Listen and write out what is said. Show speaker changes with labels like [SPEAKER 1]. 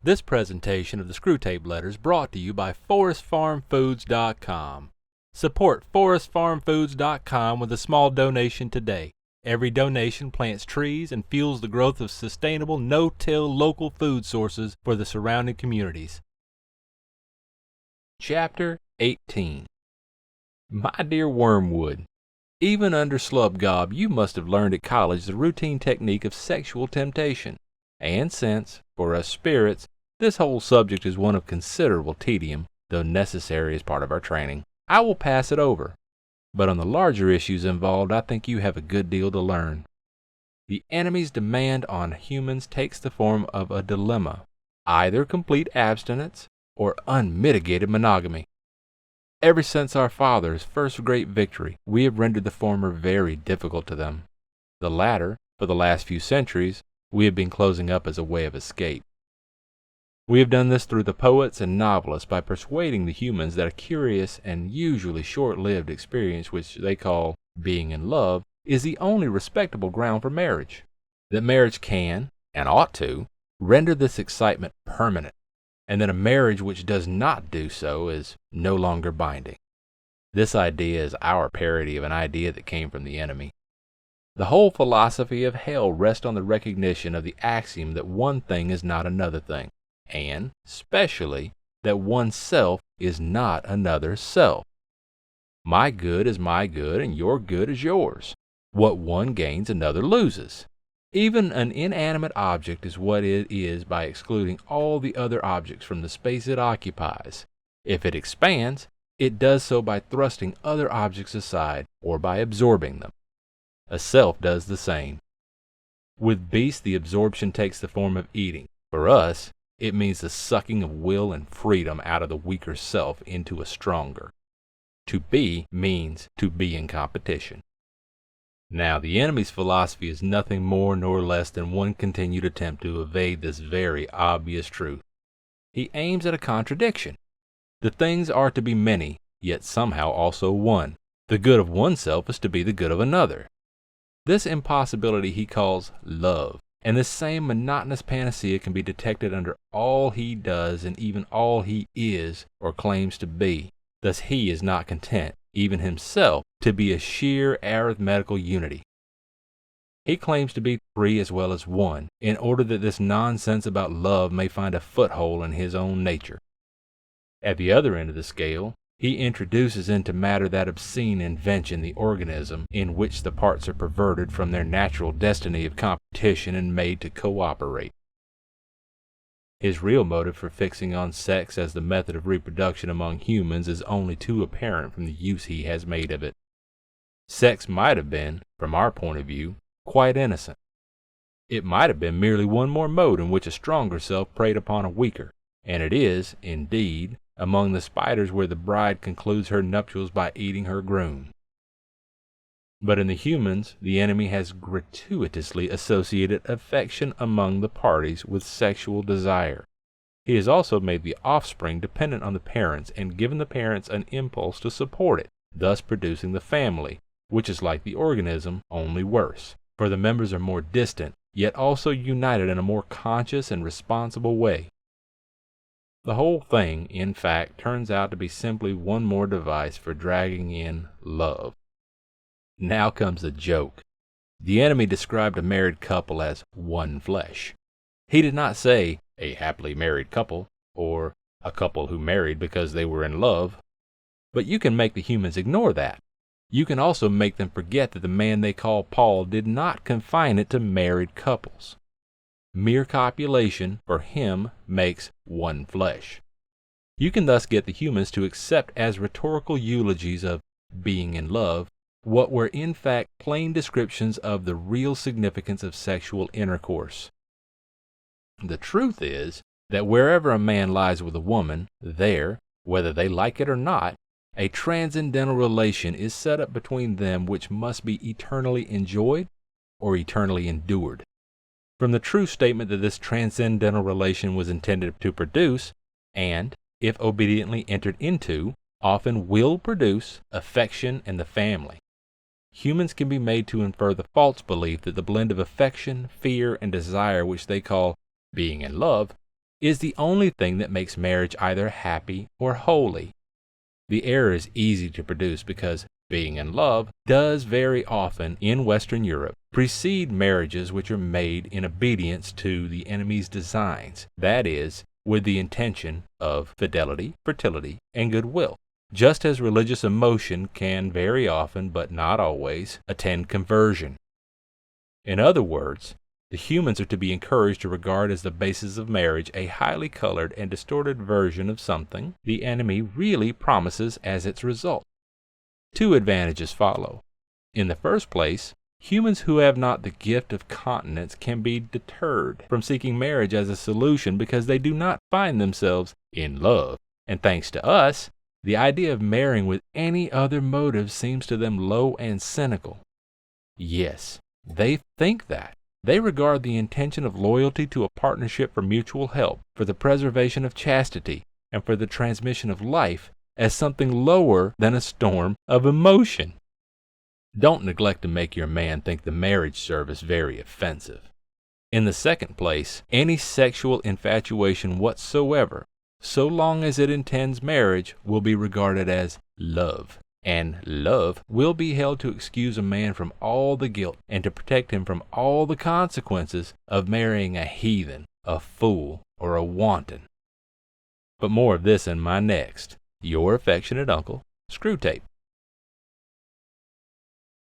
[SPEAKER 1] This presentation of the Screwtape Letters brought to you by forestfarmfoods.com. Support forestfarmfoods.com with a small donation today. Every donation plants trees and fuels the growth of sustainable, no-till local food sources for the surrounding communities. Chapter 18. My dear Wormwood, even under Slubgob you must have learned at college the routine technique of sexual temptation. And since, for us spirits, this whole subject is one of considerable tedium, though necessary as part of our training, I will pass it over. But on the larger issues involved, I think you have a good deal to learn. The enemy's demand on humans takes the form of a dilemma, either complete abstinence or unmitigated monogamy. Ever since our fathers' first great victory, we have rendered the former very difficult to them. The latter, for the last few centuries, we have been closing up as a way of escape. We have done this through the poets and novelists by persuading the humans that a curious and usually short-lived experience which they call being in love is the only respectable ground for marriage, that marriage can, and ought to, render this excitement permanent, and that a marriage which does not do so is no longer binding. This idea is our parody of an idea that came from the enemy. The whole philosophy of hell rests on the recognition of the axiom that one thing is not another thing, and, specially, that one self is not another self. My good is my good, and your good is yours. What one gains, another loses. Even an inanimate object is what it is by excluding all the other objects from the space it occupies. If it expands, it does so by thrusting other objects aside or by absorbing them. A self does the same. With beasts, the absorption takes the form of eating. For us, it means the sucking of will and freedom out of the weaker self into a stronger. To be means to be in competition. Now, the enemy's philosophy is nothing more nor less than one continued attempt to evade this very obvious truth. He aims at a contradiction. The things are to be many, yet somehow also one. The good of oneself is to be the good of another. This impossibility he calls love, and this same monotonous panacea can be detected under all he does and even all he is or claims to be. Thus he is not content, even himself, to be a sheer arithmetical unity. He claims to be three as well as one, in order that this nonsense about love may find a foothold in his own nature. At the other end of the scale, he introduces into matter that obscene invention, the organism, in which the parts are perverted from their natural destiny of competition and made to cooperate. His real motive for fixing on sex as the method of reproduction among humans is only too apparent from the use he has made of it. Sex might have been, from our point of view, quite innocent. It might have been merely one more mode in which a stronger self preyed upon a weaker, and it is, indeed, among the spiders where the bride concludes her nuptials by eating her groom. But in the humans, the enemy has gratuitously associated affection among the parties with sexual desire. He has also made the offspring dependent on the parents and given the parents an impulse to support it, thus producing the family, which is like the organism, only worse, for the members are more distant, yet also united in a more conscious and responsible way. The whole thing, in fact, turns out to be simply one more device for dragging in love. Now comes the joke. The enemy described a married couple as one flesh. He did not say a happily married couple, or a couple who married because they were in love. But you can make the humans ignore that. You can also make them forget that the man they call Paul did not confine it to married couples. Mere copulation, for him, makes one flesh. You can thus get the humans to accept as rhetorical eulogies of being in love what were in fact plain descriptions of the real significance of sexual intercourse. The truth is that wherever a man lies with a woman, there, whether they like it or not, a transcendental relation is set up between them which must be eternally enjoyed or eternally endured. From the true statement that this transcendental relation was intended to produce, and, if obediently entered into, often will produce, affection and the family. Humans can be made to infer the false belief that the blend of affection, fear, and desire which they call being in love is the only thing that makes marriage either happy or holy. The error is easy to produce because being in love does very often in Western Europe precede marriages which are made in obedience to the enemy's designs, that is, with the intention of fidelity, fertility, and goodwill, just as religious emotion can very often, but not always, attend conversion. In other words, the humans are to be encouraged to regard as the basis of marriage a highly colored and distorted version of something the enemy really promises as its result. Two advantages follow. In the first place, humans who have not the gift of continence can be deterred from seeking marriage as a solution because they do not find themselves in love. And thanks to us, the idea of marrying with any other motive seems to them low and cynical. Yes, they think that. They regard the intention of loyalty to a partnership for mutual help, for the preservation of chastity, and for the transmission of life as something lower than a storm of emotion. Don't neglect to make your man think the marriage service very offensive. In the second place, any sexual infatuation whatsoever, so long as it intends marriage, will be regarded as love. And love will be held to excuse a man from all the guilt and to protect him from all the consequences of marrying a heathen, a fool, or a wanton. But more of this in my next. Your affectionate uncle, Screwtape.